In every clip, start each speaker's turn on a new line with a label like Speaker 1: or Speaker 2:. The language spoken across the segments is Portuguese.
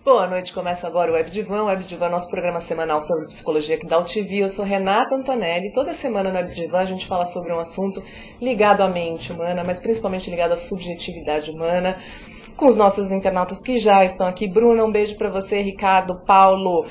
Speaker 1: Boa noite, começa agora o Web Divan. O Web Divan é nosso programa semanal sobre psicologia aqui da UTV. Eu sou Renata Antonelli. Toda semana no Web Divan a gente fala sobre um assunto ligado à mente humana, mas principalmente ligado à subjetividade humana, com os nossos internautas que já estão aqui. Bruna, um beijo pra você. Ricardo, Paulo,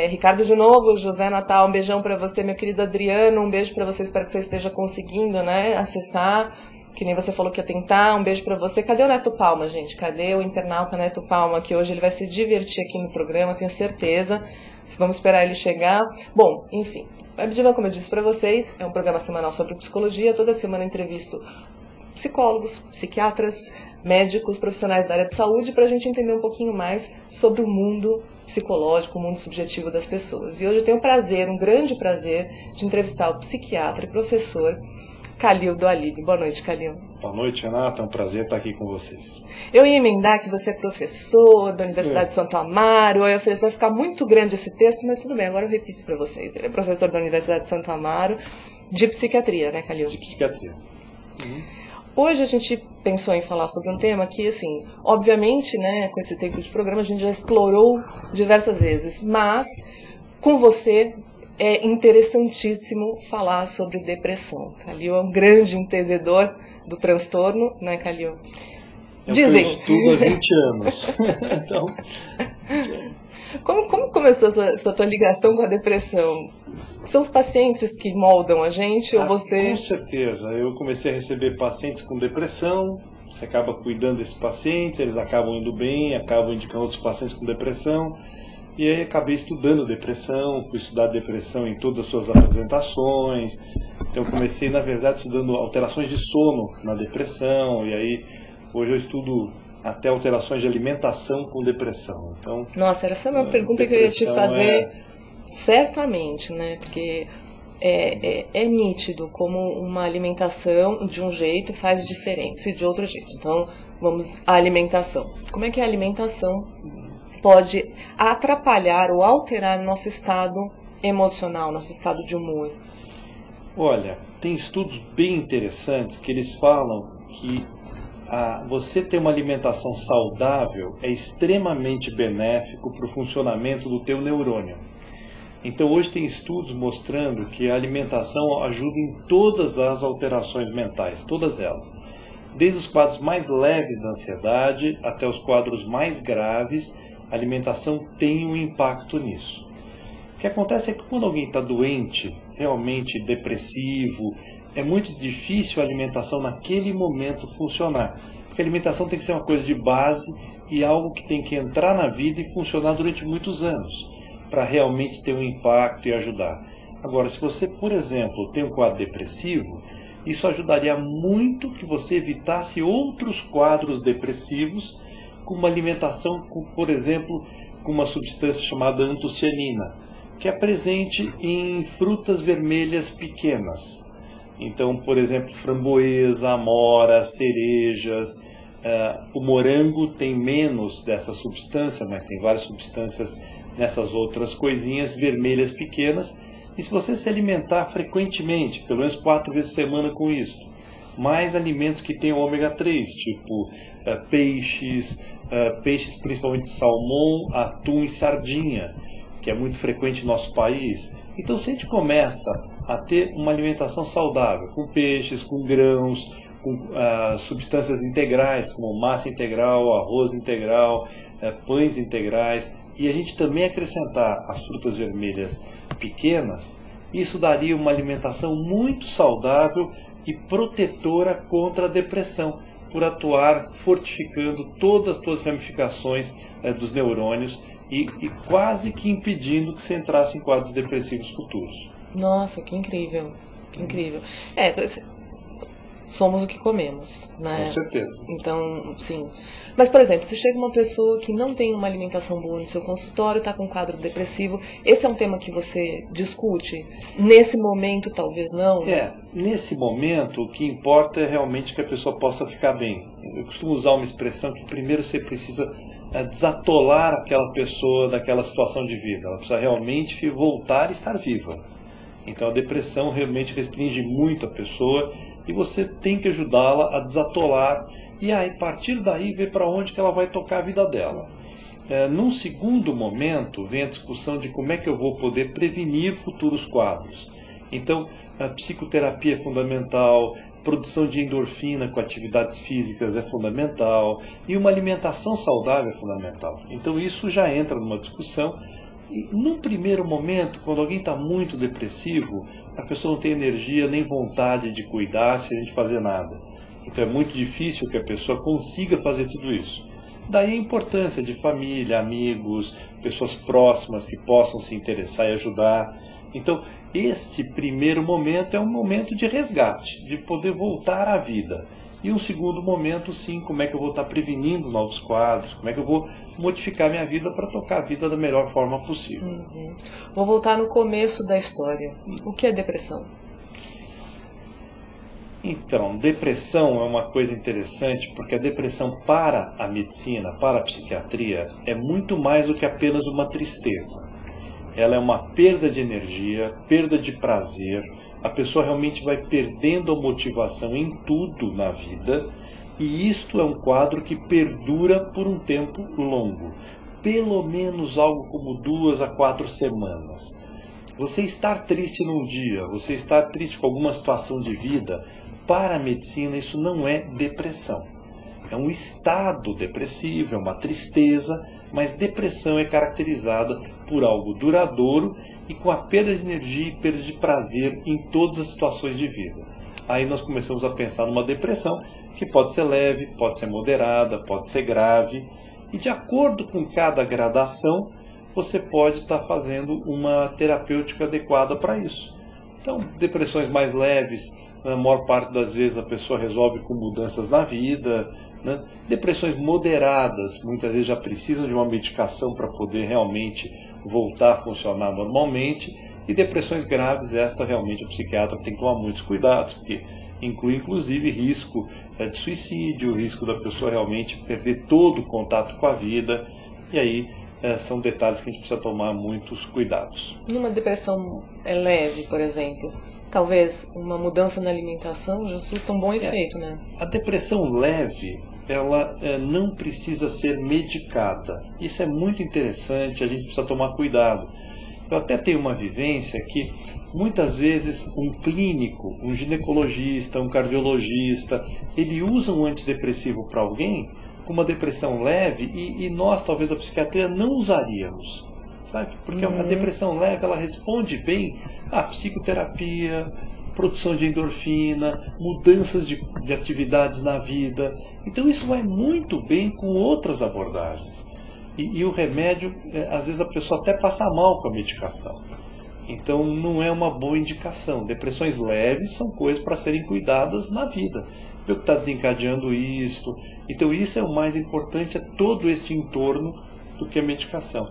Speaker 1: Ricardo de novo, José Natal, um beijão pra você. Meu querido Adriano, um beijo pra você. Espero que você esteja conseguindo, acessar. Que nem você falou que ia tentar, um beijo pra você. Cadê o Neto Palma, gente? Cadê o internauta Neto Palma? Que hoje ele vai se divertir aqui no programa, tenho certeza. Vamos esperar ele chegar. Bom, enfim. O Web Divan, como eu disse pra vocês, é um programa semanal sobre psicologia. Toda semana eu entrevisto psicólogos, psiquiatras, médicos, profissionais da área de saúde, pra gente entender um pouquinho mais sobre o mundo psicológico, o mundo subjetivo das pessoas. E hoje eu tenho o prazer, um grande prazer, de entrevistar o psiquiatra e professor Khalil Doualib. Boa noite, Khalil.
Speaker 2: Boa noite, Renata. É um prazer estar aqui com vocês.
Speaker 1: Eu ia emendar que você é professor da Universidade de Santo Amaro. Eu falei, vai ficar muito grande esse texto, mas tudo bem, agora eu repito para vocês. Ele é professor da Universidade de Santo Amaro, de psiquiatria, né, Khalil?
Speaker 2: De psiquiatria.
Speaker 1: Hoje a gente pensou em falar sobre um tema que, assim, obviamente, né, com esse tempo de programa a gente já explorou diversas vezes, mas com você é interessantíssimo falar sobre depressão. Khalil é um grande entendedor do transtorno, né, Khalil?
Speaker 2: Dizem. Eu estudo há 20 anos. Então...
Speaker 1: Como começou essa tua ligação com a depressão? São os pacientes que moldam a gente ou você...
Speaker 2: Com certeza. Eu comecei a receber pacientes com depressão, você acaba cuidando desses pacientes, eles acabam indo bem, acabam indicando outros pacientes com depressão. E aí acabei estudando depressão, fui estudar depressão em todas as suas apresentações. Então eu comecei, na verdade, estudando alterações de sono na depressão. E aí hoje eu estudo até alterações de alimentação com depressão. Então,
Speaker 1: nossa, essa é uma pergunta que eu ia te fazer certamente, né? Porque é nítido como uma alimentação de um jeito faz diferença de outro jeito. Então, vamos à alimentação. Como é que a alimentação pode atrapalhar ou alterar nosso estado emocional, nosso estado de humor?
Speaker 2: Olha, tem estudos bem interessantes que eles falam que você ter uma alimentação saudável é extremamente benéfico para o funcionamento do teu neurônio. Então hoje tem estudos mostrando que a alimentação ajuda em todas as alterações mentais, todas elas. Desde os quadros mais leves da ansiedade até os quadros mais graves, a alimentação tem um impacto nisso. O que acontece é que quando alguém está doente, realmente depressivo, é muito difícil a alimentação naquele momento funcionar. Porque a alimentação tem que ser uma coisa de base e algo que tem que entrar na vida e funcionar durante muitos anos, para realmente ter um impacto e ajudar. Agora, se você, por exemplo, tem um quadro depressivo, isso ajudaria muito que você evitasse outros quadros depressivos com uma alimentação, por exemplo, com uma substância chamada antocianina, que é presente em frutas vermelhas pequenas. Então, por exemplo, framboesa, amora, cerejas. O morango tem menos dessa substância, mas tem várias substâncias nessas outras coisinhas vermelhas pequenas. E se você se alimentar frequentemente, pelo menos 4 vezes por semana com isso, mais alimentos que têm ômega 3, tipo peixes principalmente salmão, atum e sardinha, que é muito frequente no nosso país. Então, se a gente começa a ter uma alimentação saudável, com peixes, com grãos, com substâncias integrais, como massa integral, arroz integral, pães integrais, e a gente também acrescentar as frutas vermelhas pequenas, isso daria uma alimentação muito saudável e protetora contra a depressão, por atuar fortificando todas as suas ramificações dos neurônios e quase que impedindo que você entrasse em quadros depressivos futuros.
Speaker 1: Nossa, que incrível, que incrível. Somos o que comemos, né?
Speaker 2: Com certeza.
Speaker 1: Então, sim. Mas, por exemplo, se chega uma pessoa que não tem uma alimentação boa no seu consultório, está com um quadro depressivo, esse é um tema que você discute? Nesse momento, talvez não?
Speaker 2: Nesse momento, o que importa é realmente que a pessoa possa ficar bem. Eu costumo usar uma expressão que primeiro você precisa desatolar aquela pessoa daquela situação de vida. Ela precisa realmente voltar a estar viva. Então, a depressão realmente restringe muito a pessoa e você tem que ajudá-la a desatolar e aí, a partir daí, ver para onde que ela vai tocar a vida dela. Num segundo momento, vem a discussão de como é que eu vou poder prevenir futuros quadros. Então, a psicoterapia é fundamental, produção de endorfina com atividades físicas é fundamental, e uma alimentação saudável é fundamental. Então, isso já entra numa discussão. E, num primeiro momento, quando alguém está muito depressivo, a pessoa não tem energia nem vontade de cuidar se a gente fazer nada. Então, é muito difícil que a pessoa consiga fazer tudo isso. Daí a importância de família, amigos, pessoas próximas que possam se interessar e ajudar. Então, este primeiro momento é um momento de resgate, de poder voltar à vida. E um segundo momento, sim, como é que eu vou estar prevenindo novos quadros, como é que eu vou modificar minha vida para tocar a vida da melhor forma possível.
Speaker 1: Vou voltar no começo da história. O que é depressão?
Speaker 2: Então, depressão é uma coisa interessante, porque a depressão para a medicina, para a psiquiatria, é muito mais do que apenas uma tristeza. Ela é uma perda de energia, perda de prazer, a pessoa realmente vai perdendo a motivação em tudo na vida, e isto é um quadro que perdura por um tempo longo, pelo menos algo como 2 a 4 semanas. Você estar triste num dia, você estar triste com alguma situação de vida, para a medicina isso não é depressão. É um estado depressivo, é uma tristeza, mas depressão é caracterizada por algo duradouro e com a perda de energia e perda de prazer em todas as situações de vida. Aí nós começamos a pensar numa depressão que pode ser leve, pode ser moderada, pode ser grave, e de acordo com cada gradação, você pode estar fazendo uma terapêutica adequada para isso. Então, depressões mais leves, na maior parte das vezes a pessoa resolve com mudanças na vida, né? Depressões moderadas, muitas vezes já precisam de uma medicação para poder realmente voltar a funcionar normalmente, e depressões graves, esta realmente o psiquiatra tem que tomar muitos cuidados, porque inclui inclusive risco de suicídio, risco da pessoa realmente perder todo o contato com a vida, e aí são detalhes que a gente precisa tomar muitos cuidados.
Speaker 1: Numa depressão leve, por exemplo, talvez uma mudança na alimentação já surta um bom efeito, né?
Speaker 2: A depressão leve, ela não precisa ser medicada. Isso é muito interessante, a gente precisa tomar cuidado. Eu até tenho uma vivência que muitas vezes um clínico, um ginecologista, um cardiologista, ele usa um antidepressivo para alguém com uma depressão leve e nós, talvez, da psiquiatria, não usaríamos, sabe? Porque a depressão leve, ela responde bem à psicoterapia, produção de endorfina, mudanças de atividades na vida. Então isso vai muito bem com outras abordagens. E o remédio, às vezes a pessoa até passa mal com a medicação. Então não é uma boa indicação. Depressões leves são coisas para serem cuidadas na vida. Ver o que está desencadeando isto. Então isso é o mais importante, é todo este entorno do que a medicação.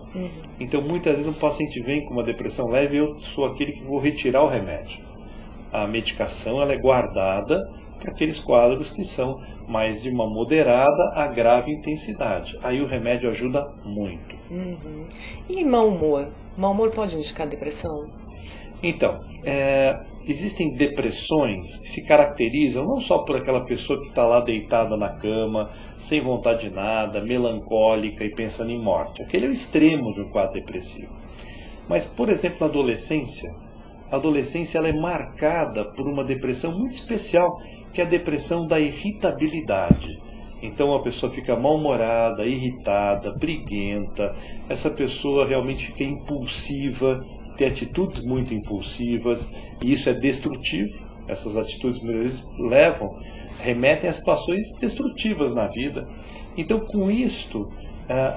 Speaker 2: Então muitas vezes um paciente vem com uma depressão leve e eu sou aquele que vou retirar o remédio. A medicação ela é guardada para aqueles quadros que são mais de uma moderada a grave intensidade. Aí o remédio ajuda muito.
Speaker 1: E mau humor? Mau humor pode indicar depressão?
Speaker 2: Então, existem depressões que se caracterizam não só por aquela pessoa que está lá deitada na cama, sem vontade de nada, melancólica e pensando em morte. Aquele é o extremo de um quadro depressivo. Mas, por exemplo, na adolescência, a adolescência ela é marcada por uma depressão muito especial, que é a depressão da irritabilidade. Então a pessoa fica mal-humorada, irritada, briguenta, essa pessoa realmente fica impulsiva, tem atitudes muito impulsivas, e isso é destrutivo. Essas atitudes muitas vezes remetem a situações destrutivas na vida. Então com isto,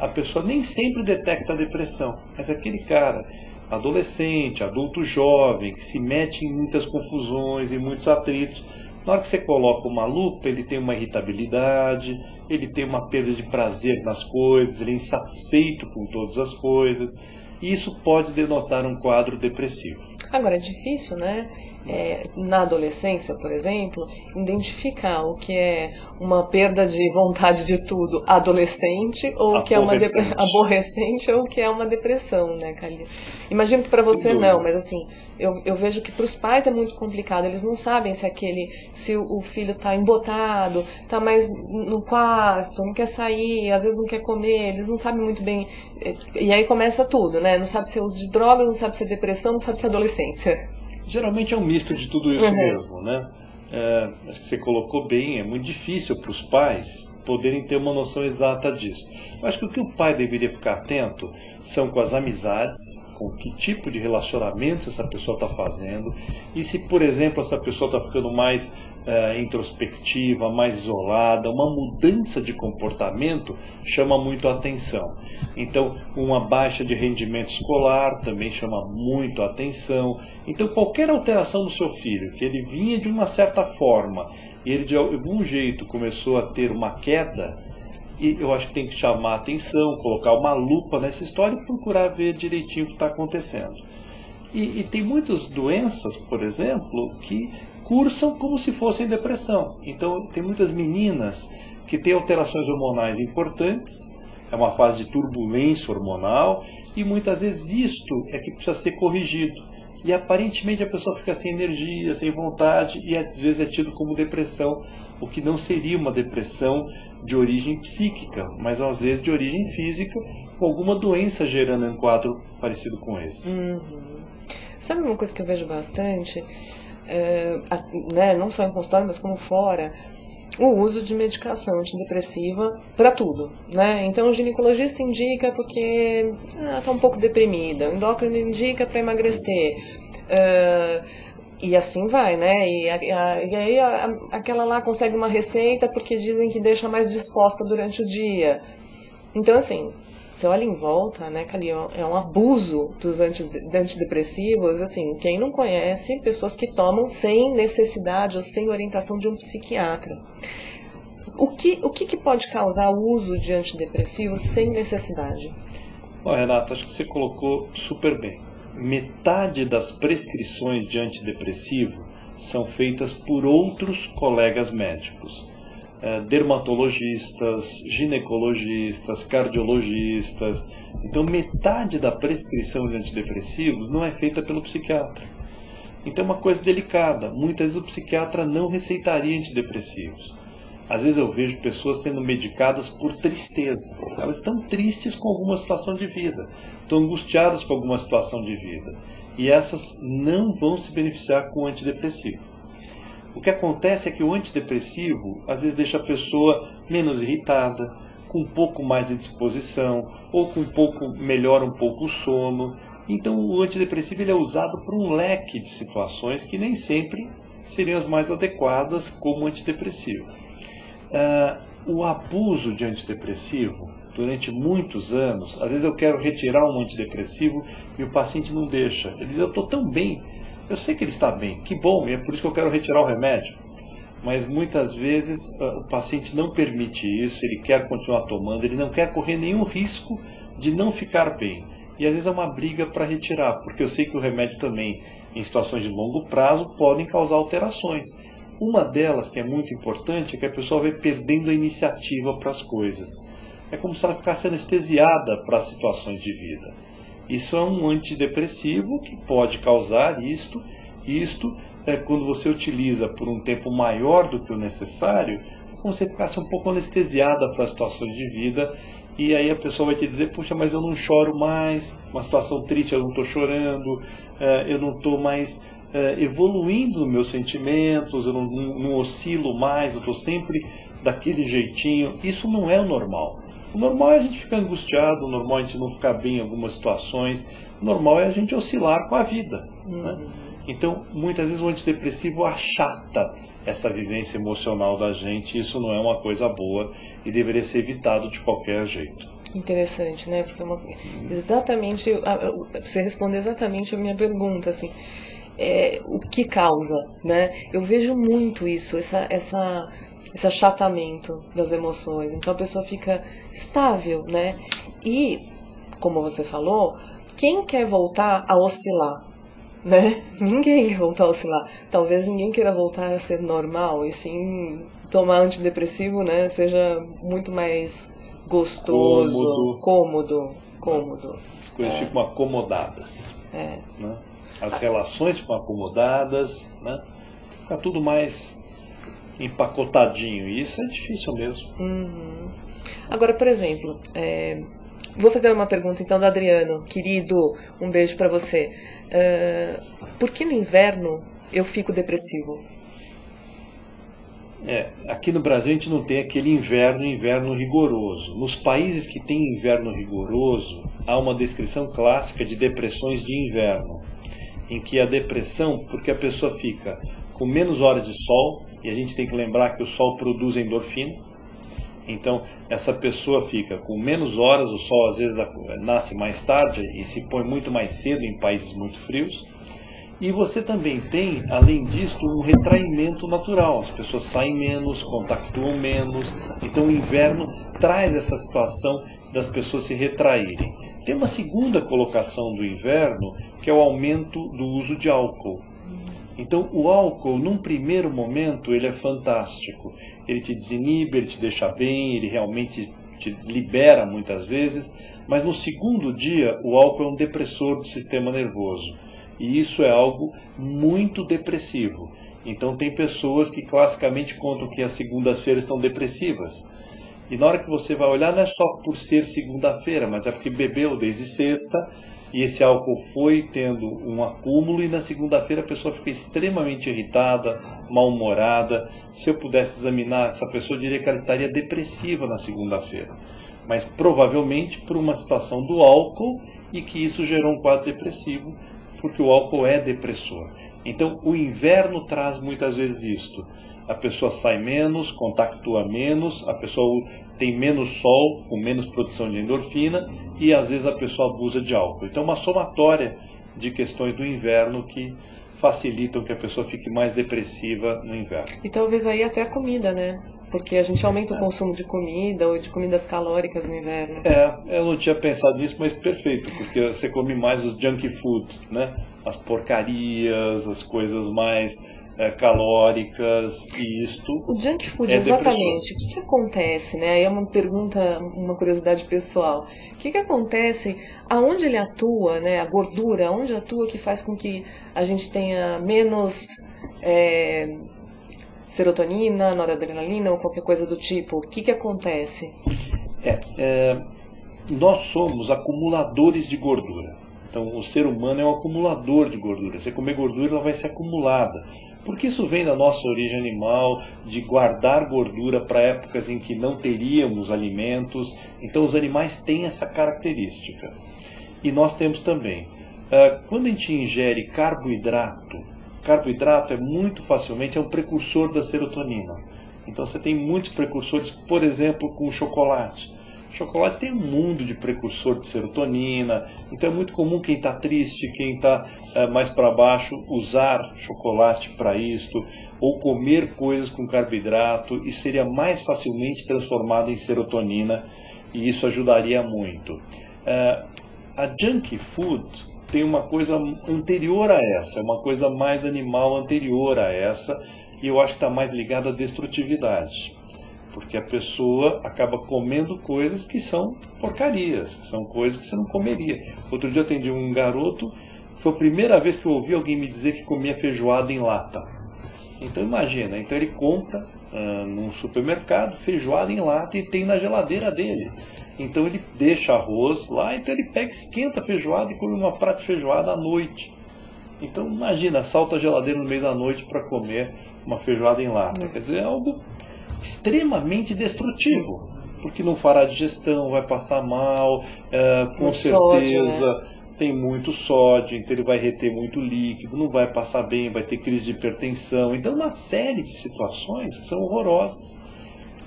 Speaker 2: a pessoa nem sempre detecta a depressão, mas aquele cara, adolescente, adulto jovem, que se mete em muitas confusões, em muitos atritos, na hora que você coloca uma lupa, ele tem uma irritabilidade, ele tem uma perda de prazer nas coisas, ele é insatisfeito com todas as coisas, e isso pode denotar um quadro depressivo.
Speaker 1: Agora, é difícil, né? na adolescência, por exemplo, identificar o que é uma perda de vontade de tudo adolescente, ou o que é uma aborrecente, ou o que é uma depressão, né, Calil? Imagino que para você não, mas assim, eu vejo que para os pais é muito complicado. Eles não sabem se o filho está embotado, está mais no quarto, não quer sair, às vezes não quer comer, eles não sabem muito bem. E aí começa tudo, né? Não sabe se é uso de drogas, não sabe se é depressão, não sabe se é adolescência.
Speaker 2: Geralmente é um misto de tudo isso mesmo, né? Acho que você colocou bem, é muito difícil para os pais poderem ter uma noção exata disso. Eu acho que o que o pai deveria ficar atento são com as amizades, com que tipo de relacionamento essa pessoa está fazendo, e se, por exemplo, essa pessoa está ficando mais introspectiva, mais isolada, uma mudança de comportamento chama muito a atenção. Então, uma baixa de rendimento escolar também chama muito a atenção. Então, qualquer alteração no seu filho, que ele vinha de uma certa forma, e ele de algum jeito começou a ter uma queda, e eu acho que tem que chamar a atenção, colocar uma lupa nessa história e procurar ver direitinho o que está acontecendo. E tem muitas doenças, por exemplo, que cursam como se fossem depressão. Então, tem muitas meninas que têm alterações hormonais importantes, é uma fase de turbulência hormonal, e muitas vezes isto é que precisa ser corrigido. E aparentemente a pessoa fica sem energia, sem vontade, e às vezes é tido como depressão, o que não seria uma depressão de origem psíquica, mas às vezes de origem física, com alguma doença gerando um quadro parecido com esse.
Speaker 1: Sabe uma coisa que eu vejo bastante? Né, não só em consultório, mas como fora, o uso de medicação antidepressiva para tudo, né? Então o ginecologista indica porque está um pouco deprimida, o endócrino indica para emagrecer, e assim vai, né? E aí aquela lá consegue uma receita porque dizem que deixa mais disposta durante o dia. Então, assim, você olha em volta, né, Calil, é um abuso dos antidepressivos. Assim, quem não conhece pessoas que tomam sem necessidade ou sem orientação de um psiquiatra. O que pode causar o uso de antidepressivos sem necessidade?
Speaker 2: Renata, acho que você colocou super bem. Metade das prescrições de antidepressivo são feitas por outros colegas médicos. Dermatologistas, ginecologistas, cardiologistas. Então, metade da prescrição de antidepressivos não é feita pelo psiquiatra. Então, é uma coisa delicada. Muitas vezes o psiquiatra não receitaria antidepressivos. Às vezes eu vejo pessoas sendo medicadas por tristeza. Elas estão tristes com alguma situação de vida, estão angustiadas com alguma situação de vida. E essas não vão se beneficiar com o antidepressivo. O que acontece é que o antidepressivo às vezes deixa a pessoa menos irritada, com um pouco mais de disposição, ou com melhora um pouco o sono. Então o antidepressivo ele é usado por um leque de situações que nem sempre seriam as mais adequadas como antidepressivo. O abuso de antidepressivo durante muitos anos, às vezes eu quero retirar um antidepressivo e o paciente não deixa. Ele diz, eu estou tão bem, eu sei que ele está bem, que bom, e é por isso que eu quero retirar o remédio. Mas muitas vezes o paciente não permite isso, ele quer continuar tomando, ele não quer correr nenhum risco de não ficar bem. E às vezes é uma briga para retirar, porque eu sei que o remédio também, em situações de longo prazo, podem causar alterações. Uma delas, que é muito importante, é que a pessoa vai perdendo a iniciativa para as coisas. É como se ela ficasse anestesiada para as situações de vida. Isso é um antidepressivo que pode causar isto. Isto é quando você utiliza por um tempo maior do que o necessário, é como se você ficasse um pouco anestesiada para as situações de vida. E aí a pessoa vai te dizer, puxa, mas eu não choro mais, uma situação triste eu não estou chorando, eu não estou mais evoluindo nos meus sentimentos, eu não oscilo mais, eu estou sempre daquele jeitinho. Isso não é o normal. O normal é a gente ficar angustiado, o normal é a gente não ficar bem em algumas situações, o normal é a gente oscilar com a vida. Né? Então, muitas vezes o antidepressivo achata essa vivência emocional da gente, e isso não é uma coisa boa e deveria ser evitado de qualquer jeito. Interessante, né? Porque
Speaker 1: exatamente, você respondeu exatamente a minha pergunta, assim. O que causa, né? Eu vejo muito isso, esse achatamento das emoções. Então a pessoa fica estável, né? E, como você falou, quem quer voltar a oscilar? né? Ninguém quer voltar a oscilar. Talvez ninguém queira voltar a ser normal, e sim tomar antidepressivo, né? Seja muito mais gostoso, cômodo.
Speaker 2: As coisas ficam acomodadas.
Speaker 1: É.
Speaker 2: Né? As relações ficam acomodadas, né? Fica tudo mais empacotadinho. E isso é difícil mesmo.
Speaker 1: Uhum. Agora, por exemplo, vou fazer uma pergunta então do Adriano. Querido, um beijo pra você. Por que no inverno eu fico depressivo?
Speaker 2: Aqui no Brasil a gente não tem aquele inverno rigoroso. Nos países que tem inverno rigoroso, há uma descrição clássica de depressões de inverno, em que a depressão, porque a pessoa fica com menos horas de sol, e a gente tem que lembrar que o sol produz endorfina, então essa pessoa fica com menos horas, o sol às vezes nasce mais tarde e se põe muito mais cedo em países muito frios. E você também tem, além disso, um retraimento natural. As pessoas saem menos, contactuam menos. Então o inverno traz essa situação das pessoas se retraírem. Tem uma segunda colocação do inverno, que é o aumento do uso de álcool. Então o álcool, num primeiro momento, ele é fantástico. Ele te desinibe, ele te deixa bem, ele realmente te libera muitas vezes. Mas no segundo dia, o álcool é um depressor do sistema nervoso. E isso é algo muito depressivo. Então tem pessoas que classicamente contam que as segundas-feiras estão depressivas. E na hora que você vai olhar, não é só por ser segunda-feira, mas é porque bebeu desde sexta, e esse álcool foi tendo um acúmulo, e na segunda-feira a pessoa fica extremamente irritada, mal-humorada. Se eu pudesse examinar essa pessoa, eu diria que ela estaria depressiva na segunda-feira. Mas provavelmente por uma situação do álcool, e que isso gerou um quadro depressivo, porque o álcool é depressor. Então o inverno traz muitas vezes isto. A pessoa sai menos, contactua menos, a pessoa tem menos sol, com menos produção de endorfina, e às vezes a pessoa abusa de álcool. Então uma somatória de questões do inverno que facilitam que a pessoa fique mais depressiva no inverno.
Speaker 1: E talvez aí até a comida, né? Porque a gente aumenta o consumo de comida ou de comidas calóricas no inverno.
Speaker 2: Eu não tinha pensado nisso, mas perfeito, porque você come mais os junk food, né? As porcarias, as coisas mais calóricas, e isto
Speaker 1: o junk food, exatamente. O que acontece, né? Aí é uma pergunta, uma curiosidade pessoal. O que acontece, aonde ele atua, né? A gordura, aonde atua que faz com que a gente tenha menos serotonina, noradrenalina ou qualquer coisa do tipo? O que acontece?
Speaker 2: Nós somos acumuladores de gordura. Então o ser humano é um acumulador de gordura. Você comer gordura, ela vai ser acumulada. Porque isso vem da nossa origem animal, de guardar gordura para épocas em que não teríamos alimentos. Então os animais têm essa característica. E nós temos também. Quando a gente ingere carboidrato é muito facilmente um precursor da serotonina. Então você tem muitos precursores, por exemplo, com o chocolate. O chocolate tem um mundo de precursor de serotonina, então é muito comum quem está triste, quem está mais para baixo, usar chocolate para isto, ou comer coisas com carboidrato, e seria mais facilmente transformado em serotonina, e isso ajudaria muito. A junk food tem uma coisa anterior a essa, é uma coisa mais animal anterior a essa, e eu acho que está mais ligada à destrutividade. Porque a pessoa acaba comendo coisas que são porcarias, que são coisas que você não comeria. Outro dia eu atendi um garoto, foi a primeira vez que eu ouvi alguém me dizer que comia feijoada em lata. Então imagina, então ele compra num supermercado feijoada em lata e tem na geladeira dele. Então ele deixa arroz lá, então ele pega, esquenta a feijoada e come uma prata de feijoada à noite. Então imagina, salta a geladeira no meio da noite para comer uma feijoada em lata. Quer dizer, é algo extremamente destrutivo, porque não fará digestão, vai passar mal, com muito certeza sódio, né? Tem muito sódio, então ele vai reter muito líquido, não vai passar bem, vai ter crise de hipertensão. Então uma série de situações que são horrorosas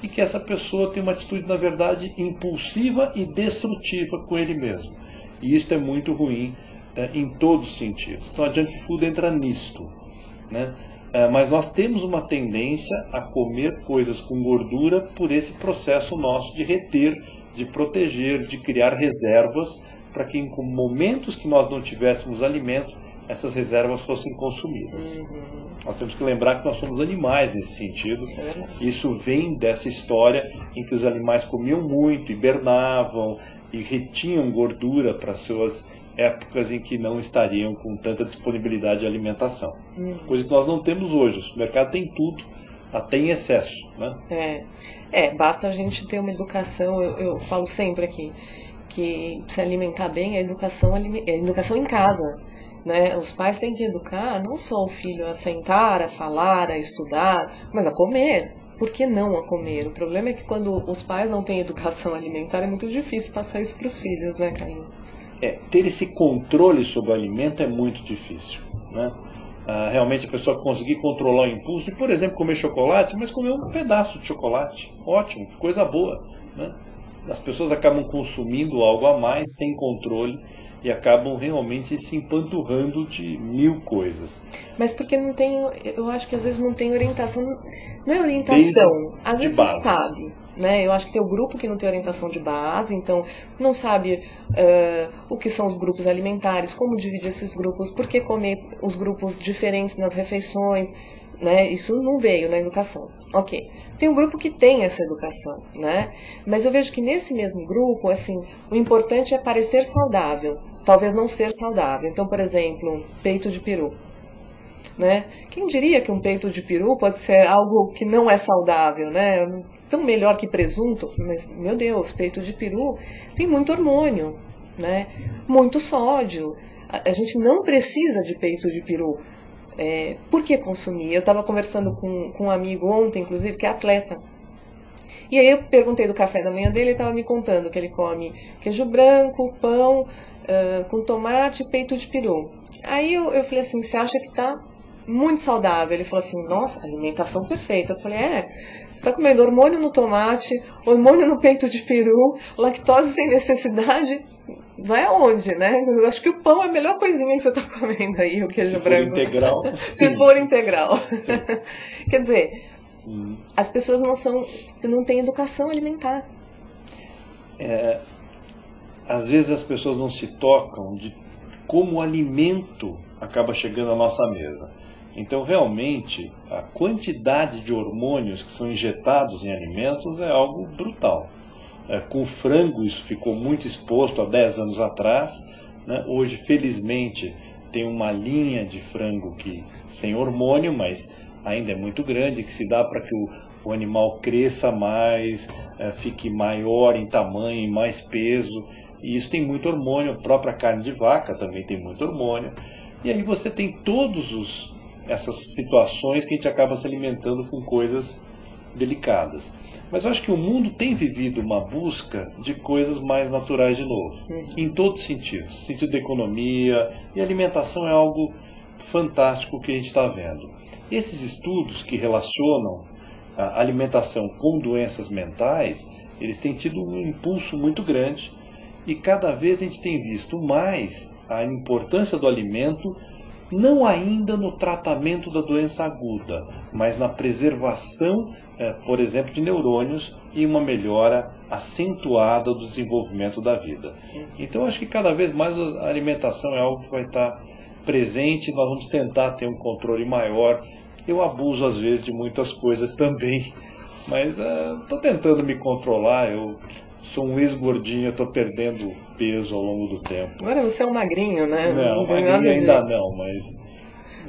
Speaker 2: e que essa pessoa tem uma atitude, na verdade, impulsiva e destrutiva com ele mesmo. E isso é muito ruim em todos os sentidos. Então a junk food entra nisto, né? Mas nós temos uma tendência a comer coisas com gordura por esse processo nosso de reter, de proteger, de criar reservas para que em momentos que nós não tivéssemos alimento, essas reservas fossem consumidas.
Speaker 1: Uhum.
Speaker 2: Nós temos que lembrar que nós somos animais nesse sentido. Isso vem dessa história em que os animais comiam muito, hibernavam e retinham gordura para suas épocas em que não estariam com tanta disponibilidade de alimentação. Coisa que nós não temos hoje. O supermercado tem tudo, até em excesso, né?
Speaker 1: Basta a gente ter uma educação, eu falo sempre aqui, que se alimentar bem é educação em casa, né? Os pais têm que educar não só o filho a sentar, a falar, a estudar, mas a comer. Por que não a comer? O problema é que quando os pais não têm educação alimentar é muito difícil passar isso para os filhos, né, Caio?
Speaker 2: Ter esse controle sobre o alimento é muito difícil, né? Realmente a pessoa conseguir controlar o impulso de, por exemplo, comer chocolate, mas comer um pedaço de chocolate, ótimo, que coisa boa, né? As pessoas acabam consumindo algo a mais sem controle e acabam realmente se empanturrando de mil coisas.
Speaker 1: Mas porque não tem, eu acho que às vezes não tem orientação, não é orientação, às vezes
Speaker 2: base.
Speaker 1: sabe, né? Eu acho que tem o grupo que não tem orientação de base, então não sabe o que são os grupos alimentares, como dividir esses grupos, por que comer os grupos diferentes nas refeições, né? Isso não veio na educação. Ok. Tem um grupo que tem essa educação, né? Mas eu vejo que nesse mesmo grupo, assim, o importante é parecer saudável, talvez não ser saudável. Então, por exemplo, peito de peru, né? Quem diria que um peito de peru pode ser algo que não é saudável, né? Tão melhor que presunto, mas, meu Deus, peito de peru tem muito hormônio, né? Muito sódio. A gente não precisa de peito de peru. Por que consumir? Eu estava conversando com um amigo ontem, inclusive, que é atleta. E aí eu perguntei do café da manhã dele, ele estava me contando que ele come queijo branco, pão, com tomate e peito de peru. Aí eu falei assim, você acha que está muito saudável? Ele falou assim, nossa, alimentação perfeita. Eu falei, você está comendo hormônio no tomate, hormônio no peito de peru, lactose sem necessidade... Vai aonde, né? Eu acho que o pão é a melhor coisinha que você está comendo aí, o queijo branco. Se for integral. Quer dizer, as pessoas não têm educação alimentar.
Speaker 2: Às vezes as pessoas não se tocam de como o alimento acaba chegando à nossa mesa. Então, realmente, a quantidade de hormônios que são injetados em alimentos é algo brutal. Com o frango isso ficou muito exposto há 10 anos atrás, né? Hoje, felizmente, tem uma linha de frango sem hormônio, mas ainda é muito grande, que se dá para que o animal cresça mais, fique maior em tamanho, em mais peso, e isso tem muito hormônio. A própria carne de vaca também tem muito hormônio, e aí você tem todas essas situações que a gente acaba se alimentando com coisas delicadas. Mas eu acho que o mundo tem vivido uma busca de coisas mais naturais de novo, em todos os sentidos. Sentido da economia, e alimentação é algo fantástico que a gente está vendo. Esses estudos que relacionam a alimentação com doenças mentais, eles têm tido um impulso muito grande, e cada vez a gente tem visto mais a importância do alimento, não ainda no tratamento da doença aguda, mas na preservação, por exemplo, de neurônios e uma melhora acentuada do desenvolvimento da vida. Então, acho que cada vez mais a alimentação é algo que vai estar presente, nós vamos tentar ter um controle maior. Eu abuso, às vezes, de muitas coisas também, mas estou tentando me controlar. Eu sou um ex-gordinho, estou perdendo peso ao longo do tempo.
Speaker 1: Agora você é um magrinho, né?
Speaker 2: Não, magrinho ainda não, mas...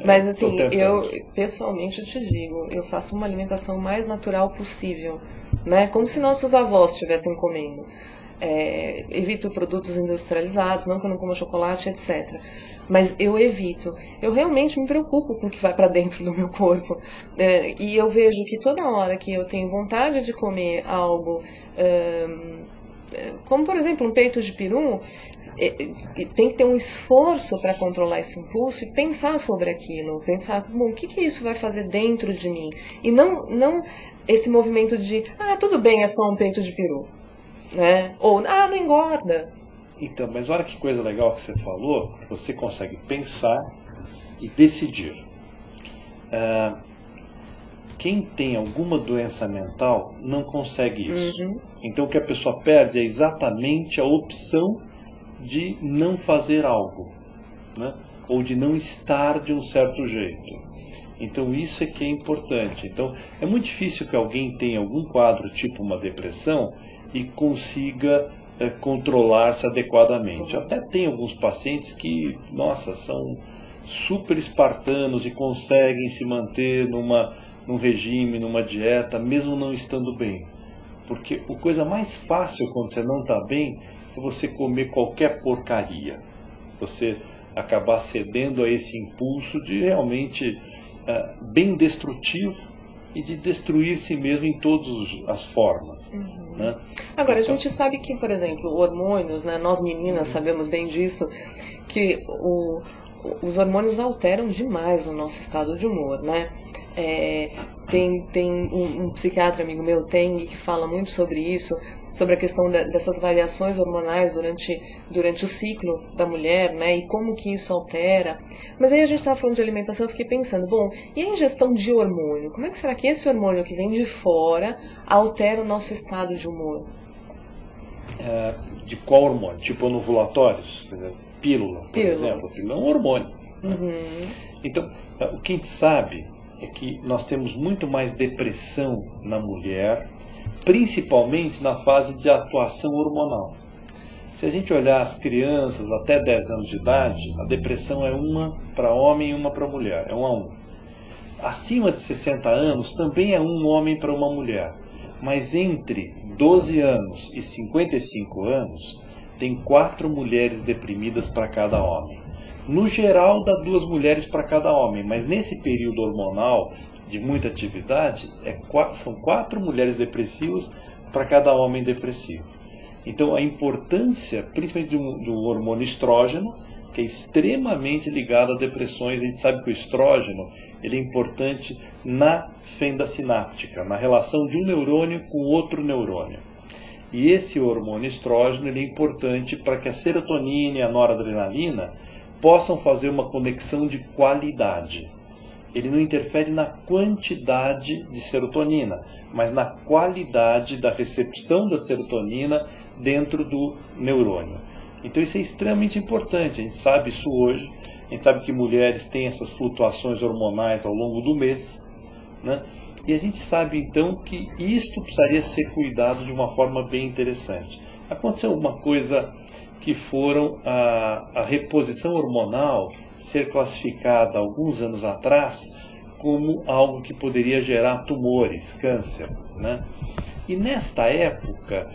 Speaker 1: Mas assim, eu pessoalmente te digo, eu faço uma alimentação mais natural possível, né? Como se nossos avós estivessem comendo. Evito produtos industrializados, não que eu não como chocolate, etc. Mas eu evito. Eu realmente me preocupo com o que vai para dentro do meu corpo. E eu vejo que toda hora que eu tenho vontade de comer algo, como por exemplo um peito de peru, tem que ter um esforço para controlar esse impulso e pensar sobre aquilo, pensar, bom, o que isso vai fazer dentro de mim? E não esse movimento de, tudo bem, é só um peito de peru, né? Ou, não engorda.
Speaker 2: Então, mas olha que coisa legal que você falou, você consegue pensar e decidir. Quem tem alguma doença mental não consegue isso. Então o que a pessoa perde é exatamente a opção de não fazer algo, né? ou de não estar de um certo jeito. Então isso é que é importante. Então é muito difícil que alguém tenha algum quadro tipo uma depressão e consiga controlar-se adequadamente. Até tem alguns pacientes que, nossa, são super espartanos e conseguem se manter num regime, numa dieta, mesmo não estando bem. Porque a coisa mais fácil quando você não está bem é você comer qualquer porcaria. Você acabar cedendo a esse impulso de realmente bem destrutivo e de destruir si mesmo em todas as formas. Né?
Speaker 1: Agora, a gente sabe que, por exemplo, hormônios, né, nós meninas sabemos bem disso, que os hormônios alteram demais o nosso estado de humor, né? Tem um psiquiatra amigo meu, que fala muito sobre isso, sobre a questão dessas variações hormonais durante o ciclo da mulher, né? E como que isso altera. Mas aí a gente estava falando de alimentação, eu fiquei pensando, bom, e a ingestão de hormônio? Como é que será que esse hormônio que vem de fora altera o nosso estado de humor?
Speaker 2: De qual hormônio? Tipo anovulatórios? Quer dizer, pílula, por exemplo. Pílula é um hormônio. Então, o que a gente sabe é que nós temos muito mais depressão na mulher, principalmente na fase de atuação hormonal. Se a gente olhar as crianças até 10 anos de idade, a depressão é uma para homem e uma para mulher, é 1 a 1. Acima de 60 anos também é um homem para uma mulher, mas entre 12 anos e 55 anos tem 4 mulheres deprimidas para cada homem. No geral dá 2 mulheres para cada homem, mas nesse período hormonal de muita atividade, são 4 mulheres depressivas para cada homem depressivo. Então a importância, principalmente do hormônio estrógeno, que é extremamente ligado a depressões, a gente sabe que o estrógeno ele é importante na fenda sináptica, na relação de um neurônio com outro neurônio. E esse hormônio estrógeno ele é importante para que a serotonina e a noradrenalina possam fazer uma conexão de qualidade. Ele não interfere na quantidade de serotonina, mas na qualidade da recepção da serotonina dentro do neurônio. Então isso é extremamente importante, a gente sabe isso hoje, a gente sabe que mulheres têm essas flutuações hormonais ao longo do mês, né? E a gente sabe então que isto precisaria ser cuidado de uma forma bem interessante. Aconteceu uma coisa que foram a reposição hormonal ser classificada alguns anos atrás como algo que poderia gerar tumores, câncer, né? E nesta época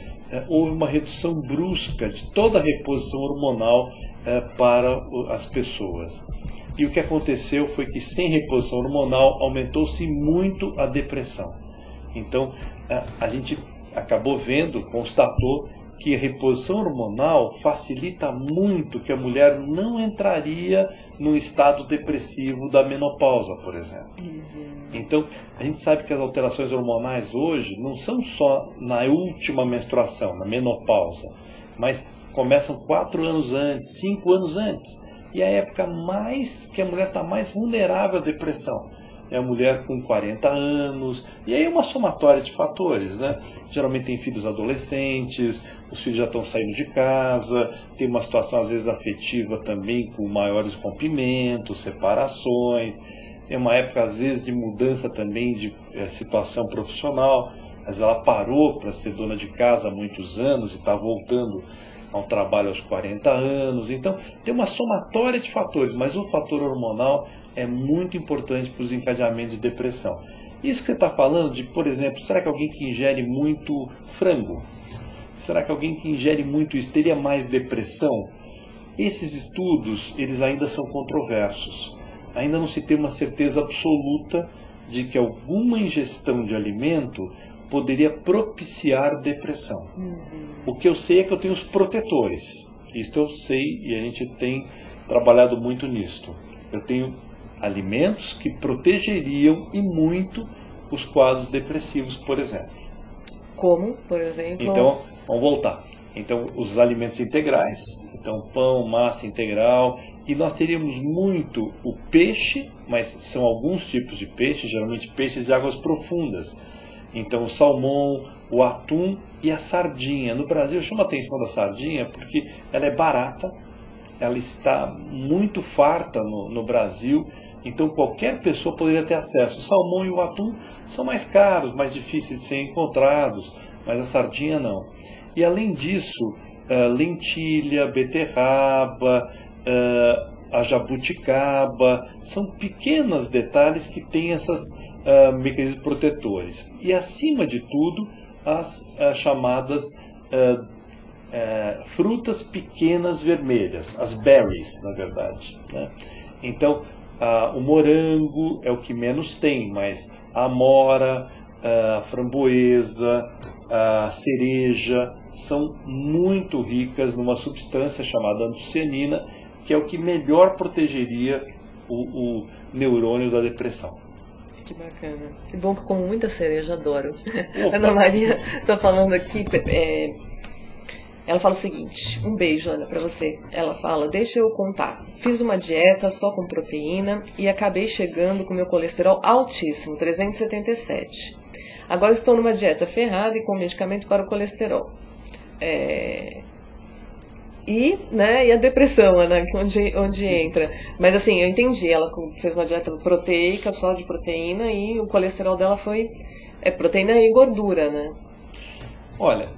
Speaker 2: houve uma redução brusca de toda a reposição hormonal para as pessoas. E o que aconteceu foi que sem reposição hormonal aumentou-se muito a depressão. Então a gente acabou vendo, constatou que a reposição hormonal facilita muito que a mulher não entraria no estado depressivo da menopausa, por exemplo. Então, a gente sabe que as alterações hormonais hoje não são só na última menstruação, na menopausa, mas começam 4 anos antes, 5 anos antes. E é a época que a mulher está mais vulnerável à depressão. É a mulher com 40 anos, e aí é uma somatória de fatores, né? Geralmente tem filhos adolescentes, os filhos já estão saindo de casa, tem uma situação às vezes afetiva também com maiores rompimentos, separações, é uma época às vezes de mudança também de situação profissional, mas ela parou para ser dona de casa há muitos anos e está voltando ao trabalho aos 40 anos, então tem uma somatória de fatores, mas o fator hormonal é muito importante para os encadeamentos de depressão. Isso que você está falando de, por exemplo, será que alguém que ingere muito frango, será que alguém que ingere muito isso teria mais depressão? Esses estudos, eles ainda são controversos. Ainda não se tem uma certeza absoluta de que alguma ingestão de alimento poderia propiciar depressão. O que eu sei é que eu tenho os protetores. Isso eu sei e a gente tem trabalhado muito nisto. Eu tenho alimentos que protegeriam e muito os quadros depressivos, por exemplo.
Speaker 1: Como, por exemplo?
Speaker 2: Então, vamos voltar. Então, os alimentos integrais, então pão, massa integral, e nós teríamos muito o peixe, mas são alguns tipos de peixe, geralmente peixes de águas profundas. Então, o salmão, o atum e a sardinha. No Brasil, chama a atenção da sardinha porque ela é barata ela está muito farta no Brasil, então qualquer pessoa poderia ter acesso. O salmão e o atum são mais caros, mais difíceis de serem encontrados, mas a sardinha não. E além disso, lentilha, beterraba, a jabuticaba, são pequenos detalhes que têm esses mecanismos protetores. E acima de tudo, as chamadas frutas pequenas vermelhas, as berries, na verdade, né? Então, o morango é o que menos tem, mas a amora, a framboesa, a cereja são muito ricas numa substância chamada antocianina, que é o que melhor protegeria o neurônio da depressão.
Speaker 1: Que bacana. Que bom que eu como muita cereja, adoro.
Speaker 2: Opa.
Speaker 1: Ana Maria está falando aqui, ela fala o seguinte, um beijo, Ana, pra você. Ela fala, deixa eu contar. Fiz uma dieta só com proteína e acabei chegando com meu colesterol altíssimo, 377. Agora estou numa dieta ferrada e com medicamento para o colesterol. E a depressão, Ana, onde entra. Mas assim, eu entendi, ela fez uma dieta proteica, só de proteína, e o colesterol dela foi proteína e gordura, né?
Speaker 2: Olha,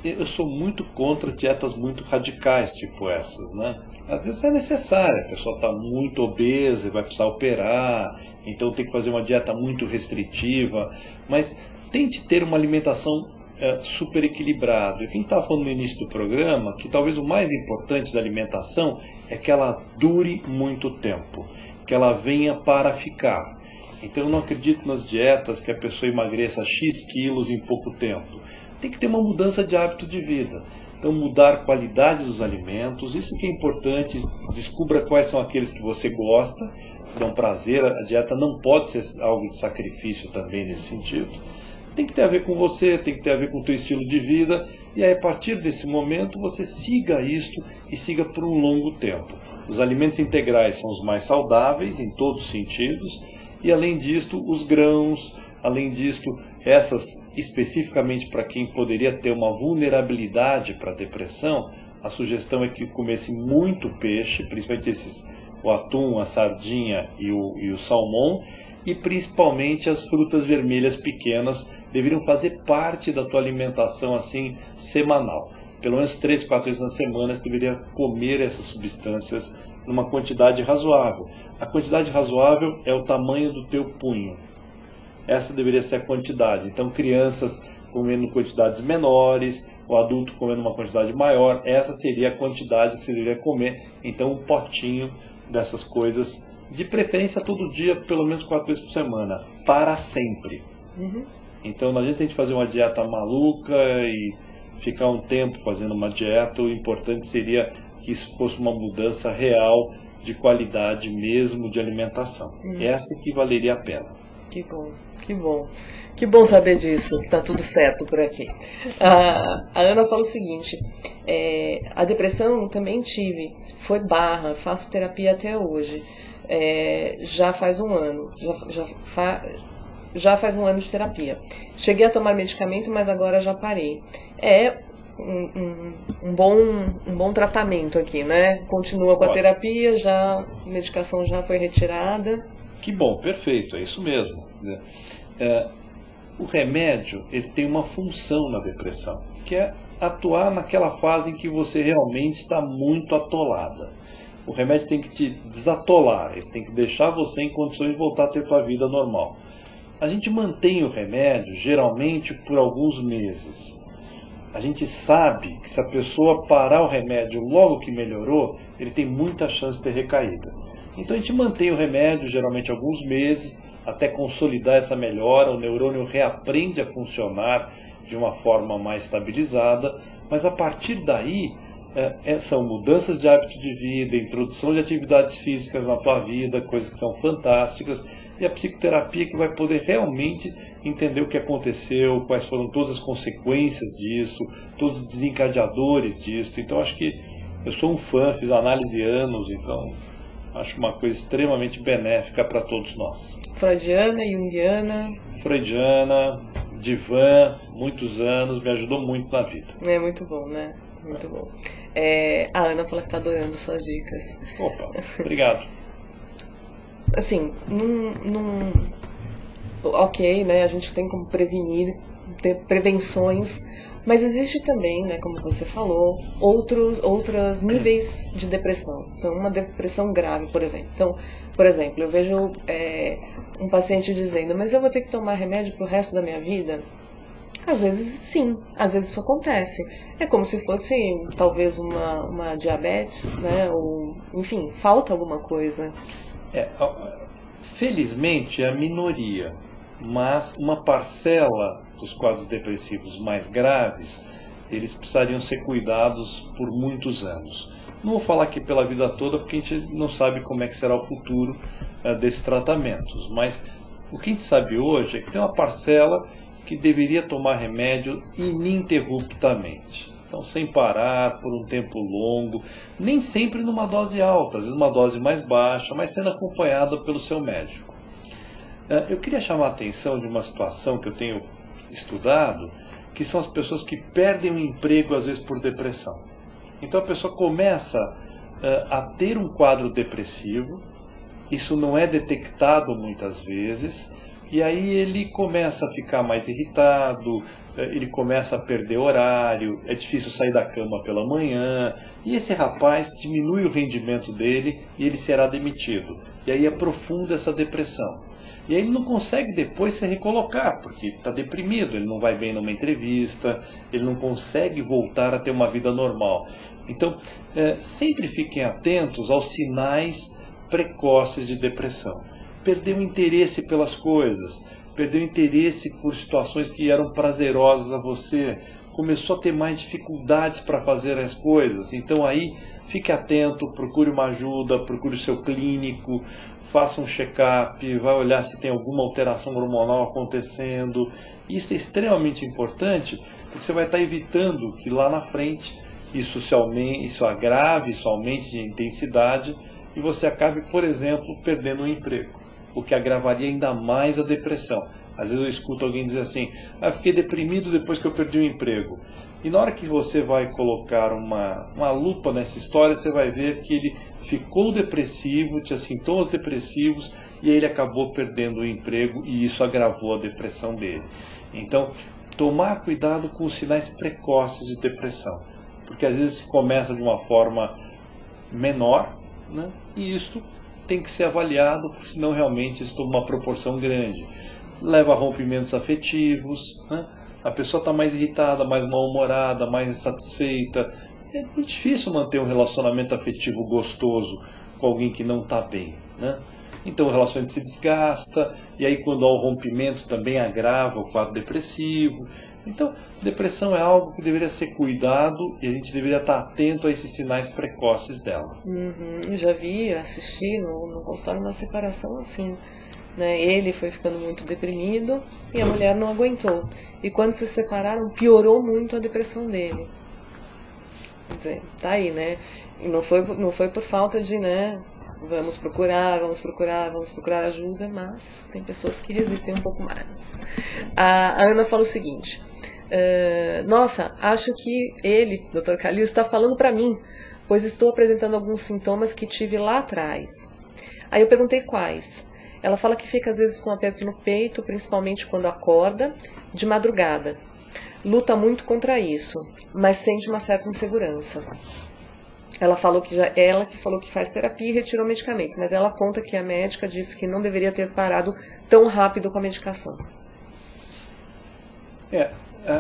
Speaker 2: eu sou muito contra dietas muito radicais, tipo essas, né? Às vezes é necessário, a pessoa está muito obesa e vai precisar operar, então tem que fazer uma dieta muito restritiva, mas tente ter uma alimentação super equilibrada. E o que a gente estava falando no início do programa, que talvez o mais importante da alimentação é que ela dure muito tempo, que ela venha para ficar. Então eu não acredito nas dietas que a pessoa emagreça X quilos em pouco tempo. Tem que ter uma mudança de hábito de vida. Então mudar a qualidade dos alimentos, isso que é importante, descubra quais são aqueles que você gosta, que dão prazer, a dieta não pode ser algo de sacrifício também nesse sentido. Tem que ter a ver com você, tem que ter a ver com o teu estilo de vida, e aí a partir desse momento você siga isto e siga por um longo tempo. Os alimentos integrais são os mais saudáveis em todos os sentidos, e além disto, os grãos, além disto, essas especificamente para quem poderia ter uma vulnerabilidade para a depressão, a sugestão é que comesse muito peixe, principalmente o atum, a sardinha e o salmão, e principalmente as frutas vermelhas pequenas deveriam fazer parte da tua alimentação assim semanal. Pelo menos 3, 4 vezes na semana você deveria comer essas substâncias numa quantidade razoável. A quantidade razoável é o tamanho do teu punho. Essa deveria ser a quantidade. Então, crianças comendo quantidades menores, o adulto comendo uma quantidade maior, essa seria a quantidade que você deveria comer. Então, um potinho dessas coisas, de preferência todo dia, pelo menos 4 vezes por semana, para sempre.
Speaker 1: Uhum.
Speaker 2: Então, não adianta a gente fazer uma dieta maluca e ficar um tempo fazendo uma dieta. O importante seria que isso fosse uma mudança real de qualidade mesmo de alimentação. Essa que valeria a pena.
Speaker 1: Que bom, que bom. Que bom saber disso, que tá tudo certo por aqui. A Ana fala o seguinte, a depressão também tive, foi barra, faço terapia até hoje, já faz um ano, já faz um ano de terapia. Cheguei a tomar medicamento, mas agora já parei. Um bom tratamento aqui, né? Continua com a terapia, a medicação já foi retirada.
Speaker 2: Que bom, perfeito, é isso mesmo. O remédio ele tem uma função na depressão, que é atuar naquela fase em que você realmente está muito atolada. O remédio tem que te desatolar, ele tem que deixar você em condições de voltar a ter sua vida normal. A gente mantém o remédio geralmente por alguns meses. A gente sabe que se a pessoa parar o remédio logo que melhorou, ele tem muita chance de ter recaída. Então a gente mantém o remédio geralmente alguns meses, até consolidar essa melhora, o neurônio reaprende a funcionar de uma forma mais estabilizada, mas a partir daí são mudanças de hábito de vida, introdução de atividades físicas na tua vida, coisas que são fantásticas, e a psicoterapia que vai poder realmente entender o que aconteceu, quais foram todas as consequências disso, todos os desencadeadores disso. Então acho que eu sou um fã, fiz análise anos, então acho uma coisa extremamente benéfica para todos nós.
Speaker 1: Freudiana, junguiana.
Speaker 2: Freudiana, divã, muitos anos, me ajudou muito na vida.
Speaker 1: É muito bom, né? Muito bom. A Ana falou que está adorando suas dicas.
Speaker 2: Opa, obrigado.
Speaker 1: Assim, ok, né, a gente tem como prevenir, ter prevenções, mas existe também, né, como você falou, outros níveis de depressão. Então, uma depressão grave, por exemplo. Então, por exemplo, eu vejo um paciente dizendo, mas eu vou ter que tomar remédio pro resto da minha vida? Às vezes sim, às vezes isso acontece. É como se fosse talvez uma diabetes, né? Ou, enfim, falta alguma coisa.
Speaker 2: Felizmente é a minoria, mas uma parcela dos quadros depressivos mais graves, eles precisariam ser cuidados por muitos anos. Não vou falar aqui pela vida toda, porque a gente não sabe como é que será o futuro desses tratamentos, mas o que a gente sabe hoje é que tem uma parcela que deveria tomar remédio ininterruptamente. Então, sem parar, por um tempo longo, nem sempre numa dose alta, às vezes uma dose mais baixa, mas sendo acompanhada pelo seu médico. Eu queria chamar a atenção de uma situação que eu tenho estudado, que são as pessoas que perdem o emprego, às vezes, por depressão. Então, a pessoa começa a ter um quadro depressivo, isso não é detectado muitas vezes, e aí ele começa a ficar mais irritado, ele começa a perder horário, é difícil sair da cama pela manhã, e esse rapaz diminui o rendimento dele e ele será demitido. E aí aprofunda essa depressão. E aí ele não consegue depois se recolocar, porque está deprimido, ele não vai bem numa entrevista, ele não consegue voltar a ter uma vida normal. Então, sempre fiquem atentos aos sinais precoces de depressão. Perdeu o interesse pelas coisas, perdeu o interesse por situações que eram prazerosas a você, começou a ter mais dificuldades para fazer as coisas. Então aí, fique atento, procure uma ajuda, procure o seu clínico, faça um check-up, vai olhar se tem alguma alteração hormonal acontecendo. Isso é extremamente importante, porque você vai estar evitando que lá na frente isso agrave, isso aumente de intensidade e você acabe, por exemplo, perdendo um emprego, o que agravaria ainda mais a depressão. Às vezes eu escuto alguém dizer assim, fiquei deprimido depois que eu perdi o emprego. E na hora que você vai colocar uma lupa nessa história, você vai ver que ele ficou depressivo, tinha sintomas depressivos, e aí ele acabou perdendo o emprego, e isso agravou a depressão dele. Então, tomar cuidado com os sinais precoces de depressão, porque às vezes começa de uma forma menor, né? E isso tem que ser avaliado, porque senão realmente isso toma uma proporção grande. Leva a rompimentos afetivos, né? A pessoa está mais irritada, mais mal-humorada, mais insatisfeita. É muito difícil manter um relacionamento afetivo gostoso com alguém que não está bem, né? Então o relacionamento se desgasta, e aí quando há o rompimento também agrava o quadro depressivo. Então, depressão é algo que deveria ser cuidado e a gente deveria estar atento a esses sinais precoces dela.
Speaker 1: Eu já assisti no consultório uma separação assim, né? Ele foi ficando muito deprimido e a mulher não aguentou. E quando se separaram, piorou muito a depressão dele. Quer dizer, tá aí, né? E não foi por falta de, né? Vamos procurar ajuda, mas tem pessoas que resistem um pouco mais. A Ana fala o seguinte, nossa, acho que ele, Dr. Calil, está falando para mim, pois estou apresentando alguns sintomas que tive lá atrás. Aí eu perguntei quais. Ela fala que fica às vezes com um aperto no peito, principalmente quando acorda, de madrugada. Luta muito contra isso, mas sente uma certa insegurança. Ela falou que ela que falou que faz terapia e retirou medicamento, mas ela conta que a médica disse que não deveria ter parado tão rápido com a medicação.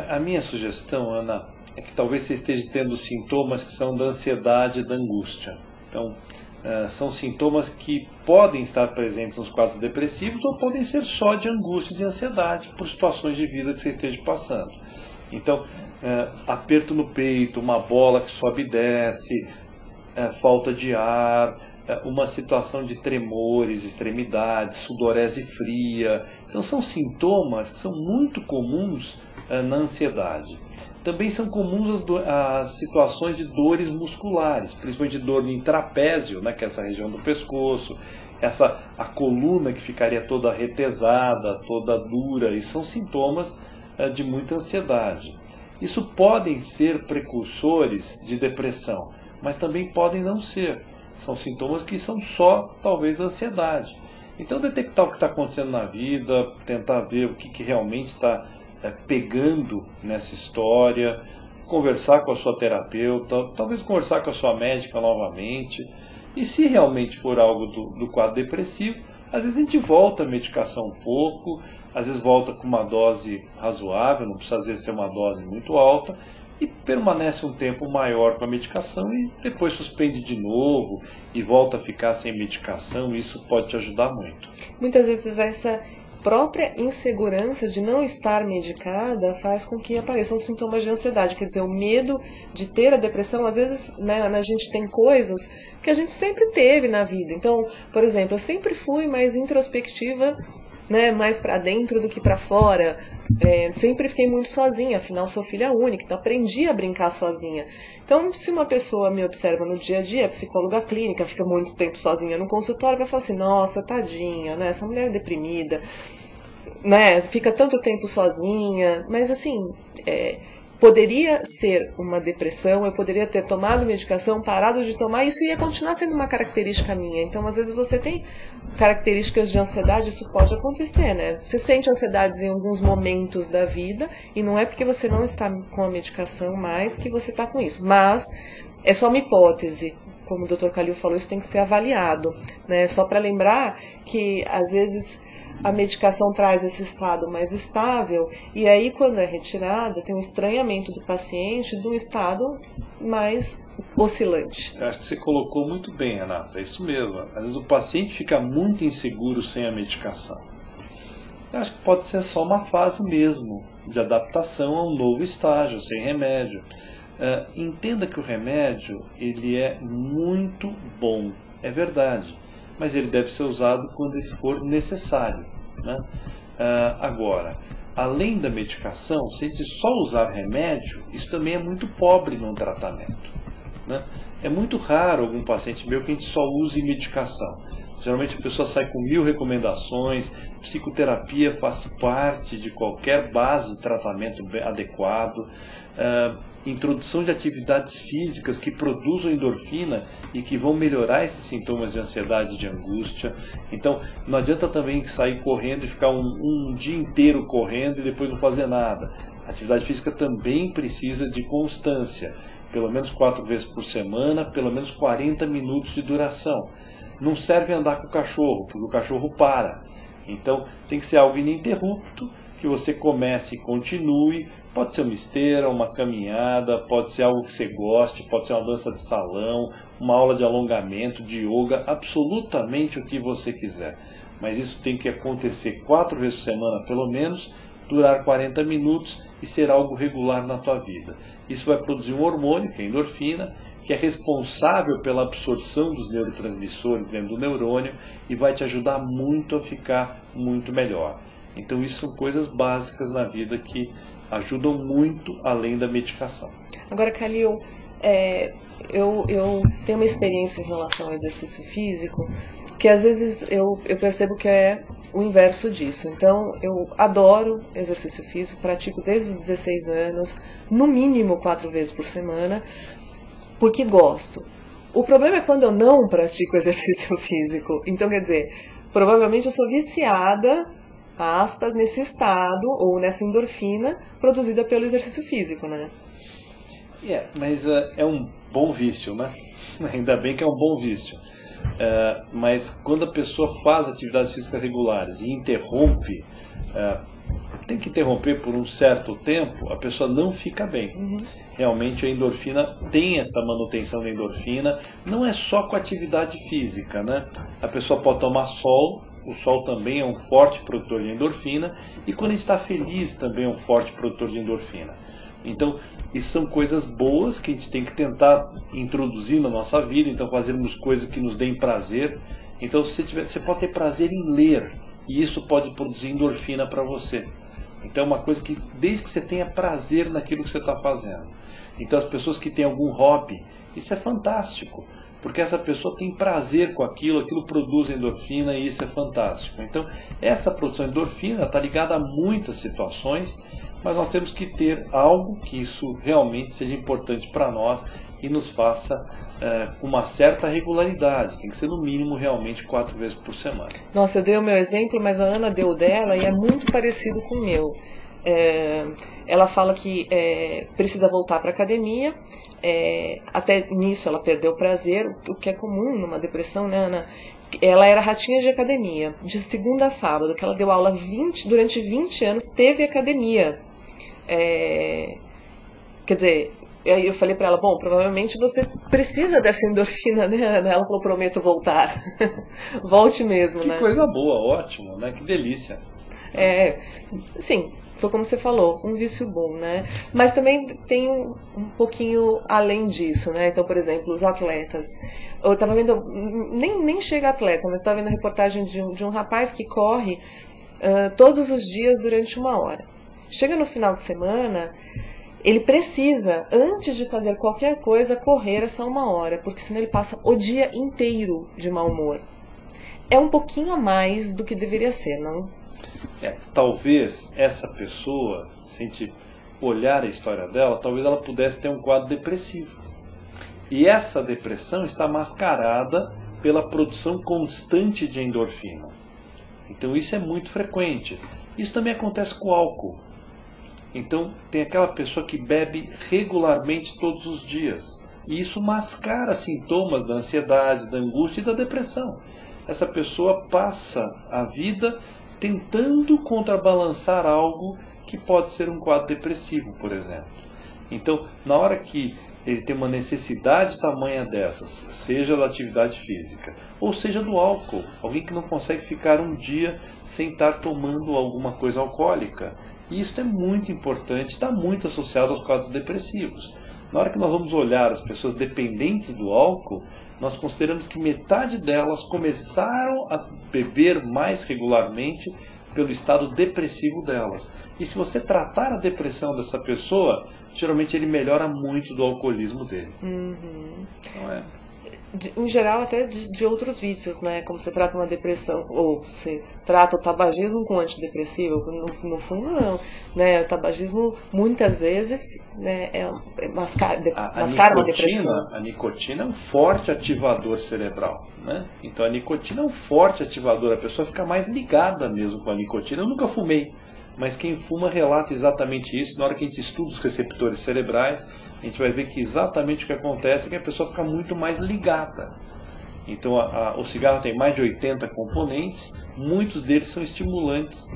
Speaker 2: A minha sugestão, Ana, é que talvez você esteja tendo sintomas que são da ansiedade e da angústia. Então, são sintomas que podem estar presentes nos quadros depressivos ou podem ser só de angústia e de ansiedade por situações de vida que você esteja passando. Então, aperto no peito, uma bola que sobe e desce, falta de ar, uma situação de tremores, extremidades, sudorese fria. Então, são sintomas que são muito comuns na ansiedade. Também são comuns as situações de dores musculares, principalmente dor no trapézio, né, que é essa região do pescoço, a coluna que ficaria toda retesada, toda dura, e são sintomas de muita ansiedade. Isso podem ser precursores de depressão, mas também podem não ser. São sintomas que são só, talvez, da ansiedade. Então, detectar o que está acontecendo na vida, tentar ver o que realmente está pegando nessa história, conversar com a sua terapeuta, talvez conversar com a sua médica novamente. E se realmente for algo do quadro depressivo, às vezes a gente volta a medicação um pouco, às vezes volta com uma dose razoável, não precisa às vezes ser uma dose muito alta, e permanece um tempo maior com a medicação e depois suspende de novo e volta a ficar sem medicação. Isso pode te ajudar muito.
Speaker 1: Muitas vezes essa própria insegurança de não estar medicada faz com que apareçam sintomas de ansiedade. Quer dizer, o medo de ter a depressão, às vezes, né, a gente tem coisas que a gente sempre teve na vida. Então, por exemplo, eu sempre fui mais introspectiva, né, mais para dentro do que para fora. Sempre fiquei muito sozinha, afinal sou filha única, então aprendi a brincar sozinha. Então, se uma pessoa me observa no dia a dia, psicóloga clínica, fica muito tempo sozinha no consultório, vai falar assim, nossa, tadinha, né, essa mulher é deprimida, né, fica tanto tempo sozinha, mas assim, poderia ser uma depressão, eu poderia ter tomado medicação, parado de tomar, isso ia continuar sendo uma característica minha. Então, às vezes você tem características de ansiedade, isso pode acontecer, né? Você sente ansiedades em alguns momentos da vida, e não é porque você não está com a medicação mais que você está com isso. Mas é só uma hipótese. Como o Dr. Khalil falou, isso tem que ser avaliado, né? Só para lembrar que, às vezes, a medicação traz esse estado mais estável, e aí quando é retirada, tem um estranhamento do paciente do estado mais oscilante.
Speaker 2: Eu acho que você colocou muito bem, Renata, é isso mesmo. Às vezes o paciente fica muito inseguro sem a medicação. Eu acho que pode ser só uma fase mesmo de adaptação a um novo estágio, sem remédio. Entenda que o remédio, ele é muito bom, é verdade, mas ele deve ser usado quando ele for necessário, né? Agora, além da medicação, se a gente só usar remédio, isso também é muito pobre no tratamento, né? É muito raro algum paciente meu que a gente só use medicação. Geralmente a pessoa sai com 1000 recomendações, psicoterapia faz parte de qualquer base de tratamento adequado, introdução de atividades físicas que produzam endorfina e que vão melhorar esses sintomas de ansiedade e de angústia. Então, não adianta também sair correndo e ficar um dia inteiro correndo e depois não fazer nada. A atividade física também precisa de constância, pelo menos 4 vezes por semana, pelo menos 40 minutos de duração. Não serve andar com o cachorro, porque o cachorro para. Então, tem que ser algo ininterrupto, que você comece e continue. Pode ser uma esteira, uma caminhada, pode ser algo que você goste, pode ser uma dança de salão, uma aula de alongamento, de yoga, absolutamente o que você quiser. Mas isso tem que acontecer 4 vezes por semana, pelo menos, durar 40 minutos e ser algo regular na tua vida. Isso vai produzir um hormônio, que é a endorfina, que é responsável pela absorção dos neurotransmissores dentro do neurônio e vai te ajudar muito a ficar muito melhor. Então isso são coisas básicas na vida que ajudam muito além da medicação.
Speaker 1: Agora, Khalil, eu tenho uma experiência em relação ao exercício físico que às vezes eu percebo que é o inverso disso. Então, eu adoro exercício físico, pratico desde os 16 anos, no mínimo 4 vezes por semana, porque gosto. O problema é quando eu não pratico exercício físico. Então, quer dizer, provavelmente eu sou viciada, aspas, nesse estado ou nessa endorfina produzida pelo exercício físico, né?
Speaker 2: Mas é um bom vício, né? Ainda bem que é um bom vício. Mas quando a pessoa faz atividades físicas regulares e interrompe, tem que interromper por um certo tempo, a pessoa não fica bem. Realmente a endorfina tem essa manutenção da endorfina, não é só com atividade física, né? A pessoa pode tomar sol, o sol também é um forte produtor de endorfina, e quando a gente está feliz também é um forte produtor de endorfina. Então, isso são coisas boas que a gente tem que tentar introduzir na nossa vida, então fazermos coisas que nos deem prazer. Então, se você pode ter prazer em ler, e isso pode produzir endorfina para você. Então, é uma coisa que, desde que você tenha prazer naquilo que você está fazendo. Então, as pessoas que têm algum hobby, isso é fantástico, porque essa pessoa tem prazer com aquilo produz endorfina e isso é fantástico. Então, essa produção de endorfina está ligada a muitas situações mas nós temos que ter algo que isso realmente seja importante para nós e nos faça com uma certa regularidade. Tem que ser no mínimo realmente 4 vezes por semana.
Speaker 1: Nossa, eu dei o meu exemplo, mas a Ana deu o dela e é muito parecido com o meu. Ela fala que precisa voltar para a academia, até nisso ela perdeu o prazer, o que é comum numa depressão, né, Ana? Ela era ratinha de academia, de segunda a sábado, que ela deu aula durante 20 anos, teve academia. Quer dizer, aí eu falei pra ela, bom, provavelmente você precisa dessa endorfina, né? Ela falou, prometo voltar. Volte mesmo, né?
Speaker 2: Que coisa boa, ótimo, né? Que delícia.
Speaker 1: Sim, foi como você falou, um vício bom, né? Mas também tem um pouquinho além disso, né? Então, por exemplo, os atletas. Eu tava vendo, nem chega atleta, mas estava vendo a reportagem de um rapaz que corre todos os dias durante 1 hora. Chega no final de semana, ele precisa, antes de fazer qualquer coisa, correr essa 1 hora, porque senão ele passa o dia inteiro de mau humor. É um pouquinho a mais do que deveria ser, não?
Speaker 2: Talvez essa pessoa, se a gente olhar a história dela, talvez ela pudesse ter um quadro depressivo. E essa depressão está mascarada pela produção constante de endorfina. Então isso é muito frequente. Isso também acontece com o álcool. Então tem aquela pessoa que bebe regularmente todos os dias. E isso mascara sintomas da ansiedade, da angústia e da depressão. Essa pessoa passa a vida tentando contrabalançar algo que pode ser um quadro depressivo, por exemplo. Então, na hora que ele tem uma necessidade tamanha dessas, seja da atividade física, ou seja do álcool, alguém que não consegue ficar um dia sem estar tomando alguma coisa alcoólica, e isso é muito importante, está muito associado aos quadros depressivos. Na hora que nós vamos olhar as pessoas dependentes do álcool, nós consideramos que metade delas começaram a beber mais regularmente pelo estado depressivo delas. E se você tratar a depressão dessa pessoa, geralmente ele melhora muito do alcoolismo dele.
Speaker 1: Uhum.
Speaker 2: Não
Speaker 1: Em geral, até de outros vícios, né? Como você trata uma depressão, ou você trata o tabagismo com antidepressivo, no fundo não. Né? O tabagismo, muitas vezes, né, mascara uma depressão.
Speaker 2: A nicotina é um forte ativador cerebral. Né? Então a nicotina é um forte ativador, a pessoa fica mais ligada mesmo com a nicotina. Eu nunca fumei, mas quem fuma relata exatamente isso. Na hora que a gente estuda os receptores cerebrais, a gente vai ver que exatamente o que acontece é que a pessoa fica muito mais ligada. Então o cigarro tem mais de 80 componentes, muitos deles são estimulantes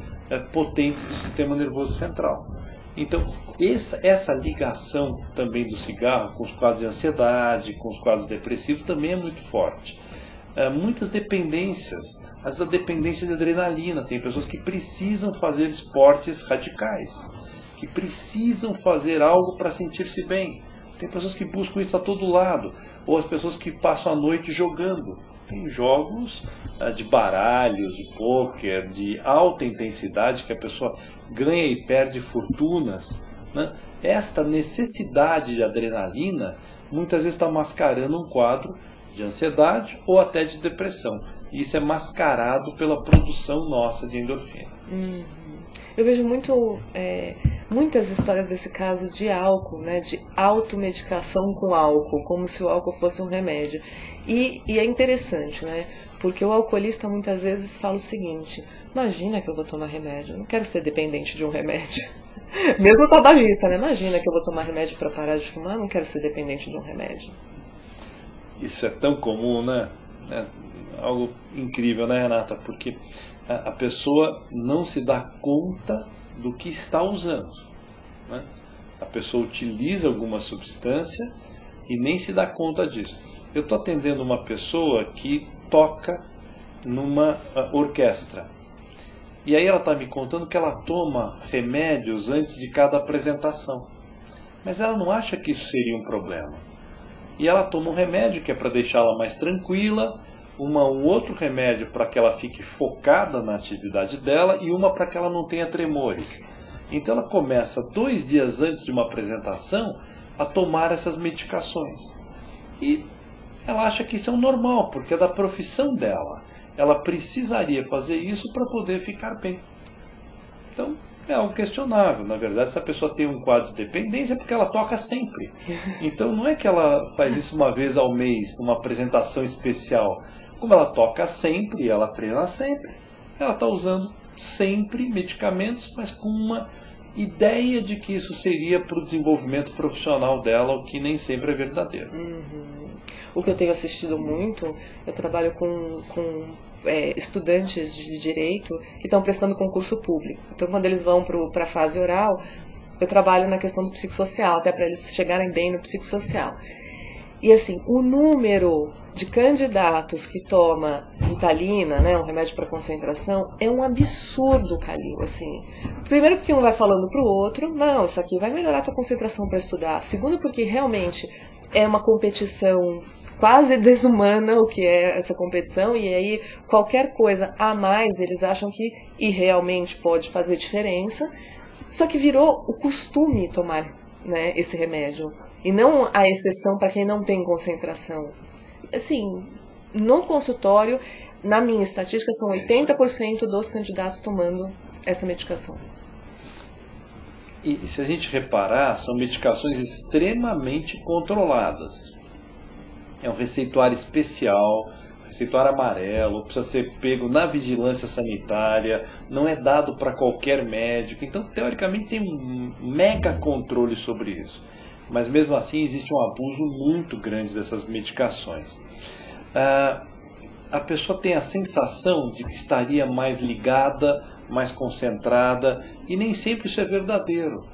Speaker 2: potentes do sistema nervoso central. Então essa ligação também do cigarro com os quadros de ansiedade, com os quadros depressivos também é muito forte. Muitas dependências, a dependência de adrenalina, tem pessoas que precisam fazer esportes radicais, que precisam fazer algo para sentir-se bem. Tem pessoas que buscam isso a todo lado, ou as pessoas que passam a noite jogando. Tem jogos de baralhos, de pôquer, de alta intensidade, que a pessoa ganha e perde fortunas. Né? Esta necessidade de adrenalina muitas vezes está mascarando um quadro de ansiedade ou até de depressão. E isso é mascarado pela produção nossa de endorfina.
Speaker 1: Eu vejo muitas histórias desse caso de álcool, né, de automedicação com álcool, como se o álcool fosse um remédio. E é interessante, né, porque o alcoolista muitas vezes fala o seguinte: imagina que eu vou tomar remédio, eu não quero ser dependente de um remédio. Mesmo o tabagista, né, imagina que eu vou tomar remédio para parar de fumar, eu não quero ser dependente de um remédio.
Speaker 2: Isso é tão comum, né? Algo incrível, né, Renata? Porque a pessoa não se dá conta do que está usando. Né? A pessoa utiliza alguma substância e nem se dá conta disso. Eu estou atendendo uma pessoa que toca numa orquestra. E aí ela está me contando que ela toma remédios antes de cada apresentação. Mas ela não acha que isso seria um problema. E ela toma um remédio que é para deixá-la mais tranquila, um outro remédio para que ela fique focada na atividade dela e uma para que ela não tenha tremores. Então ela começa 2 dias antes de uma apresentação a tomar essas medicações. E ela acha que isso é o normal, porque é da profissão dela. Ela precisaria fazer isso para poder ficar bem. Então É algo questionável. Na verdade, se a pessoa tem um quadro de dependência, é porque ela toca sempre. Então, não é que ela faz isso uma vez ao mês, numa apresentação especial. Como ela toca sempre, ela treina sempre, ela está usando sempre medicamentos, mas com uma ideia de que isso seria para o desenvolvimento profissional dela, o que nem sempre é verdadeiro.
Speaker 1: O que eu tenho assistido muito, eu trabalho com estudantes de direito que estão prestando concurso público. Então, quando eles vão para a fase oral, eu trabalho na questão do psicossocial, até para eles chegarem bem no psicossocial. E assim, o número de candidatos que toma Ritalina, né, um remédio para concentração, é um absurdo, Calil, assim. Primeiro porque um vai falando para o outro, não, isso aqui vai melhorar a tua concentração para estudar. Segundo porque realmente é uma competição quase desumana o que é essa competição, e aí qualquer coisa a mais eles acham que realmente pode fazer diferença, só que virou o costume tomar, né, esse remédio, e não a exceção para quem não tem concentração. Assim, no consultório, na minha estatística, são 80% dos candidatos tomando essa medicação.
Speaker 2: E se a gente reparar, são medicações extremamente controladas. É um receituário especial, receituário amarelo, precisa ser pego na vigilância sanitária, não é dado para qualquer médico. Então, teoricamente, tem um mega controle sobre isso. Mas, mesmo assim, existe um abuso muito grande dessas medicações. A pessoa tem a sensação de que estaria mais ligada, mais concentrada, e nem sempre isso é verdadeiro.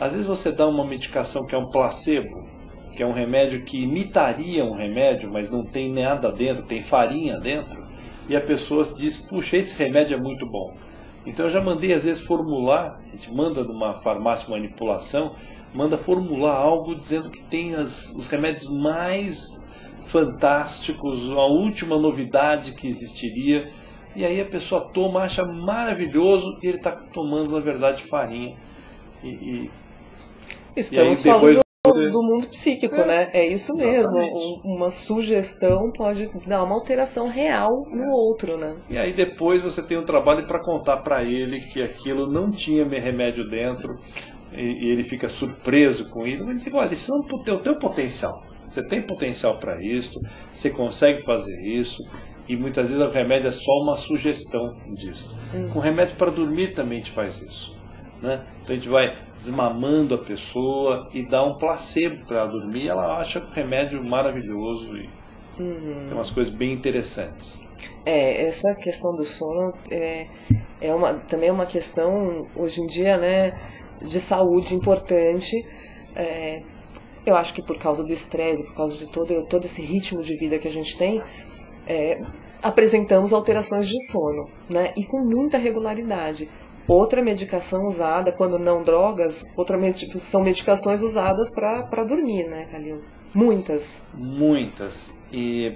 Speaker 2: Às vezes você dá uma medicação que é um placebo, que é um remédio que imitaria um remédio, mas não tem nada dentro, tem farinha dentro, e a pessoa diz, puxa, esse remédio é muito bom. Então eu já mandei às vezes formular, a gente manda numa farmácia manipulação, manda formular algo dizendo que tem os remédios mais fantásticos, a última novidade que existiria, e aí a pessoa toma, acha maravilhoso, e ele está tomando, na verdade, farinha.
Speaker 1: Estamos falando do mundo psíquico, né? É isso mesmo. Uma sugestão pode dar uma alteração real no outro, né?
Speaker 2: E aí depois você tem um trabalho para contar para ele que aquilo não tinha remédio dentro, e ele fica surpreso com isso. Mas diz, olha, isso não é o teu potencial. Você tem potencial para isso, você consegue fazer isso, e muitas vezes o remédio é só uma sugestão disso. Com remédio para dormir também a gente faz isso, né? Então a gente vai desmamando a pessoa e dá um placebo para ela dormir, e ela acha o remédio maravilhoso, e tem umas coisas bem interessantes.
Speaker 1: Essa questão do sono também é uma questão, hoje em dia, né, de saúde importante. Eu acho que por causa do estresse, por causa de todo esse ritmo de vida que a gente tem, apresentamos alterações de sono, né? E com muita regularidade. Outra medicação usada, quando não drogas, são medicações usadas para dormir, né, Calil? Muitas. Muitas.
Speaker 2: E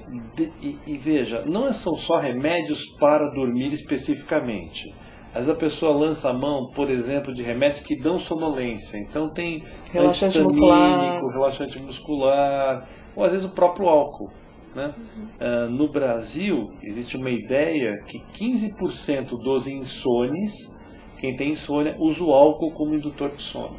Speaker 2: veja, não são só remédios para dormir especificamente. Às vezes a pessoa lança a mão, por exemplo, de remédios que dão sonolência. Então tem
Speaker 1: relaxante muscular,
Speaker 2: ou às vezes o próprio álcool, né? No Brasil, existe uma ideia que 15% dos insones, quem tem insônia, usa o álcool como indutor de sono.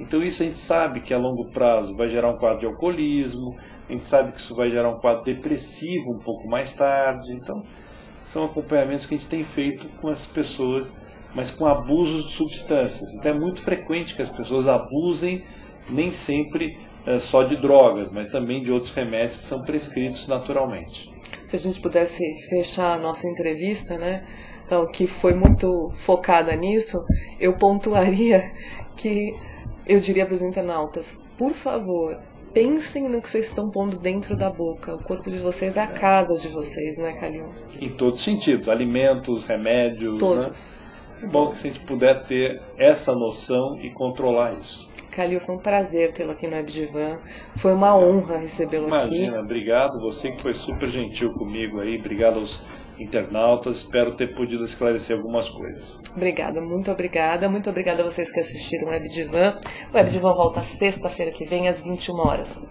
Speaker 2: Então isso a gente sabe que a longo prazo vai gerar um quadro de alcoolismo, a gente sabe que isso vai gerar um quadro depressivo um pouco mais tarde. Então são acompanhamentos que a gente tem feito com as pessoas, mas com abuso de substâncias. Então é muito frequente que as pessoas abusem, nem sempre só de drogas, mas também de outros remédios que são prescritos naturalmente.
Speaker 1: Se a gente pudesse fechar a nossa entrevista, né, então, que foi muito focada nisso, eu pontuaria que eu diria para os internautas, por favor, pensem no que vocês estão pondo dentro da boca. O corpo de vocês é a casa de vocês, né, Calil?
Speaker 2: Em todos os sentidos, alimentos, remédios.
Speaker 1: Todos.
Speaker 2: Né? É bom que se a gente puder ter essa noção e controlar isso.
Speaker 1: Calil, foi um prazer tê-lo aqui no WebDivan. Foi uma honra recebê-lo aqui.
Speaker 2: Imagina, obrigado. Você que foi super gentil comigo aí. Obrigado aos internautas. Espero ter podido esclarecer algumas coisas.
Speaker 1: Obrigada, muito obrigada. Muito obrigada a vocês que assistiram o WebDivan. O WebDivan volta sexta-feira que vem às 21 horas.